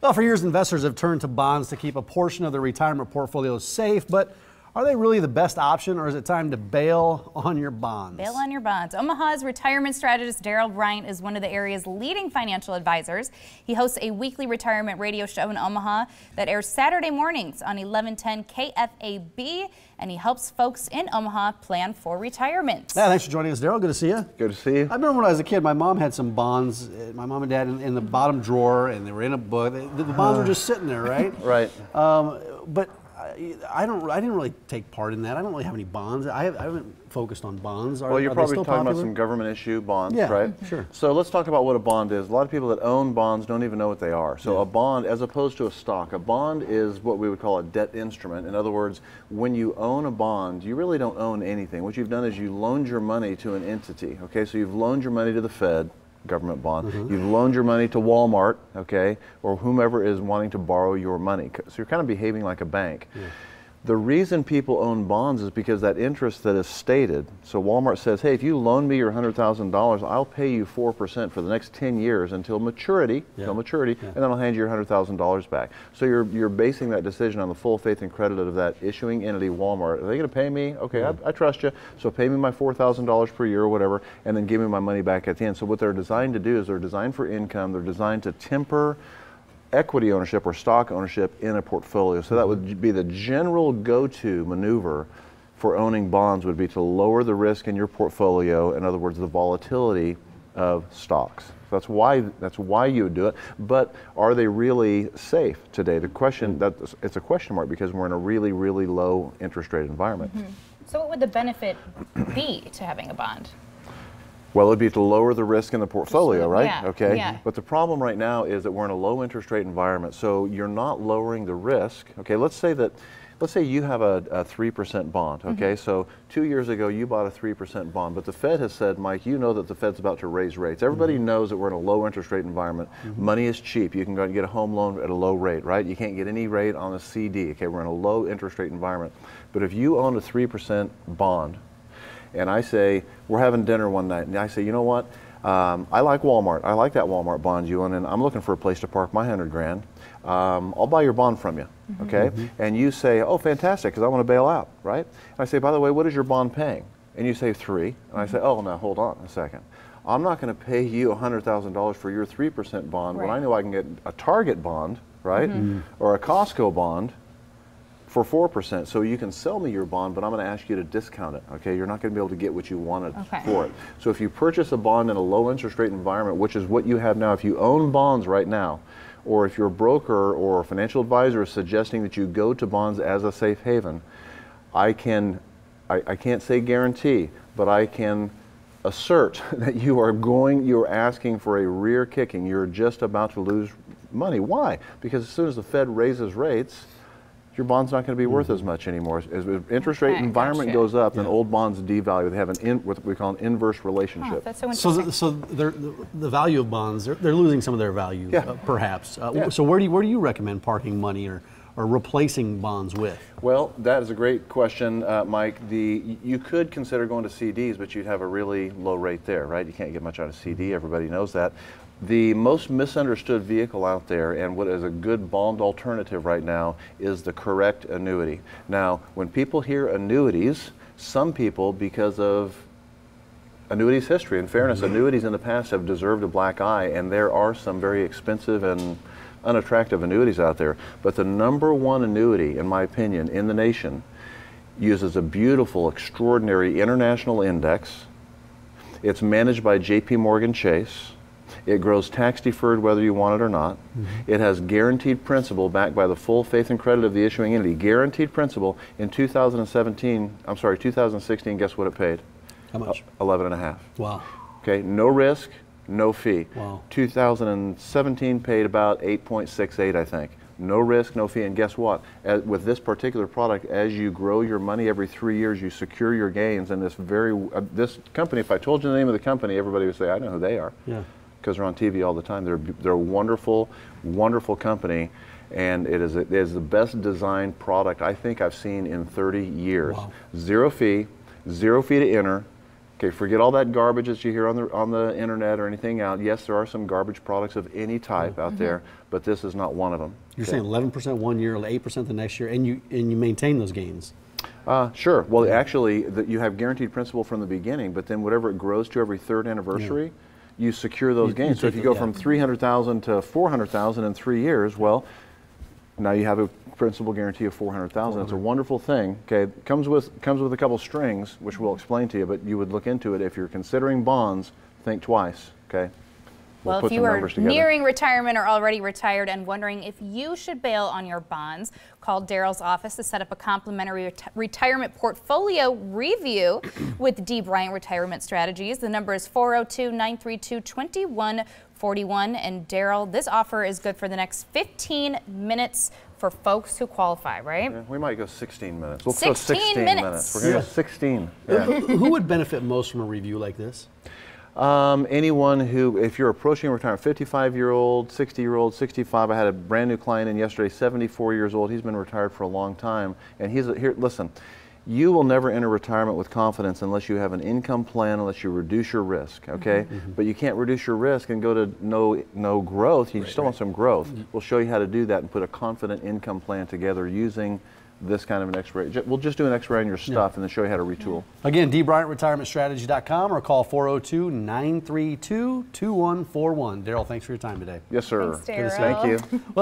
Well, for years, investors have turned to bonds to keep a portion of their retirement portfolio safe, but are they really the best option, or is it time to bail on your bonds? Bail on your bonds. Omaha's retirement strategist Bryant is one of the area's leading financial advisors. He hosts a weekly retirement radio show in Omaha that airs Saturday mornings on 1110 KFAB, and he helps folks in Omaha plan for retirement. Yeah, thanks for joining us, Daryl. Good to see you. Good to see you. I remember when I was a kid, my mom had some bonds, my mom and dad in the bottom drawer, and they were in a book. The bonds were just sitting there, right? Right. But I didn't really take part in that. I don't really have any bonds. I haven't focused on bonds. Well, you're probably talking about some government issue bonds, right? Sure. So let's talk about what a bond is. A lot of people that own bonds don't even know what they are. So a bond, as opposed to a stock, a bond is what we would call a debt instrument. In other words, when you own a bond, you really don't own anything. What you've done is you loaned your money to an entity. Okay, so you've loaned your money to the Fed, government bond. You've loaned your money to Walmart, okay, or whomever is wanting to borrow your money. So you're kind of behaving like a bank. The reason people own bonds is because that interest that is stated. So Walmart says, hey, if you loan me your $100,000, I'll pay you 4% for the next 10 years until maturity, and then I'll hand you your $100,000 back. So you're basing that decision on the full faith and credit of that issuing entity, Walmart. Are they going to pay me? Okay, I trust you. So pay me my $4,000 per year or whatever, and then give me my money back at the end. So what they're designed to do is they're designed for income. They're designed to temper equity ownership or stock ownership in a portfolio. So that would be the general go-to maneuver for owning bonds, would be to lower the risk in your portfolio. In other words, the volatility of stocks. That's why you would do it. But are they really safe today? The question, it's a question mark, because we're in a really, really low interest rate environment. So what would the benefit be to having a bond? Well, it would be to lower the risk in the portfolio, right? Yeah, okay. yeah. But the problem right now is that we're in a low interest rate environment, so you're not lowering the risk. Okay, let's say you have a 3% bond. Okay, so 2 years ago you bought a 3% bond, but the Fed has said, Mike, you know that the Fed's about to raise rates. Everybody knows that we're in a low interest rate environment. Money is cheap. You can go and get a home loan at a low rate, right? You can't get any rate on a CD. Okay, we're in a low interest rate environment. But if you own a 3% bond, and I say, we're having dinner one night, and I say, you know what, I like Walmart. I like that Walmart bond you own, and I'm looking for a place to park my $100 grand. I'll buy your bond from you, okay? And you say, oh, fantastic, because I want to bail out, right? And I say, by the way, what is your bond paying? And you say 3, and I say, oh, now hold on a second. I'm not going to pay you $100,000 for your 3% bond when I know I can get a Target bond, right, or a Costco bond for 4%. So you can sell me your bond, but I'm going to ask you to discount it. Okay, you're not going to be able to get what you wanted for it. So if you purchase a bond in a low interest rate environment, which is what you have now, if you own bonds right now, or if your broker or financial advisor is suggesting that you go to bonds as a safe haven, I can't say guarantee, but I can assert that you're asking for a rear kicking. You're just about to lose money. Why? Because as soon as the Fed raises rates, your bond's not going to be worth as much anymore. As the interest rate environment goes up, then old bonds devalue. They have what we call an inverse relationship. That's so interesting. So the value of bonds, they're losing some of their value, perhaps. So where do you recommend parking money or replacing bonds with? Well, that is a great question, Mike. You could consider going to CDs, but you'd have a really low rate there, right? You can't get much out of CD. Everybody knows that. The most misunderstood vehicle out there, and what is a good bond alternative right now, is the correct annuity. Now, when people hear annuities, some people, because of annuities history, in fairness, annuities in the past have deserved a black eye, and there are some very expensive and unattractive annuities out there. But the #1 annuity, in my opinion, in the nation, uses a beautiful, extraordinary international index. It's managed by JP Morgan Chase. It grows tax deferred whether you want it or not. It has guaranteed principal backed by the full faith and credit of the issuing entity. Guaranteed principal. In 2016, guess what it paid? How much? 11.5. Wow. Okay, no risk, no fee. Wow. 2017 paid about 8.68, I think. No risk, no fee, and guess what? With this particular product, as you grow your money every 3 years, you secure your gains, and this company, if I told you the name of the company, everybody would say, I know who they are. Yeah. Because they're on TV all the time. They're a wonderful, wonderful company, and it is the best designed product I think I've seen in 30 years. Wow. Zero fee to enter, Okay, forget all that garbage that you hear on the internet or anything out. Yes, there are some garbage products of any type out there, but this is not one of them. You're saying 11% one year, 8% the next year, and you maintain those gains. Sure. Well, actually, you have guaranteed principal from the beginning, but then whatever it grows to every third anniversary, you secure those gains. So if you go from 300,000 to 400,000 in 3 years, well, now you have a principal guarantee of 400,000. It's a wonderful thing. Okay, it comes with a couple strings, which we'll explain to you. But you would look into it if you're considering bonds. Think twice. Okay. Well, if you are nearing retirement or already retired and wondering if you should bail on your bonds, call Daryl's office to set up a complimentary retirement portfolio review with D. Bryant Retirement Strategies. The number is 402-932-2141. And Daryl, this offer is good for the next 15 minutes for folks who qualify, right? Yeah, we might go 16 minutes. We'll 16 go 16 minutes. We're going to go 16. Yeah. Who would benefit most from a review like this? Anyone who, if you're approaching retirement, 55-year-old, 60-year-old, 65. I had a brand new client in yesterday, 74 years old. He's been retired for a long time. And here, listen, you will never enter retirement with confidence unless you have an income plan, unless you reduce your risk, okay? But you can't reduce your risk and go to no growth. You still want some growth. We'll show you how to do that and put a confident income plan together using this kind of an X-ray. We'll just do an X-ray on your stuff and then show you how to retool. Again, dbryantretirementstrategy.com or call 402-932-2141. Daryl, thanks for your time today. Yes, sir. Thanks, Daryl. Thank you. Well,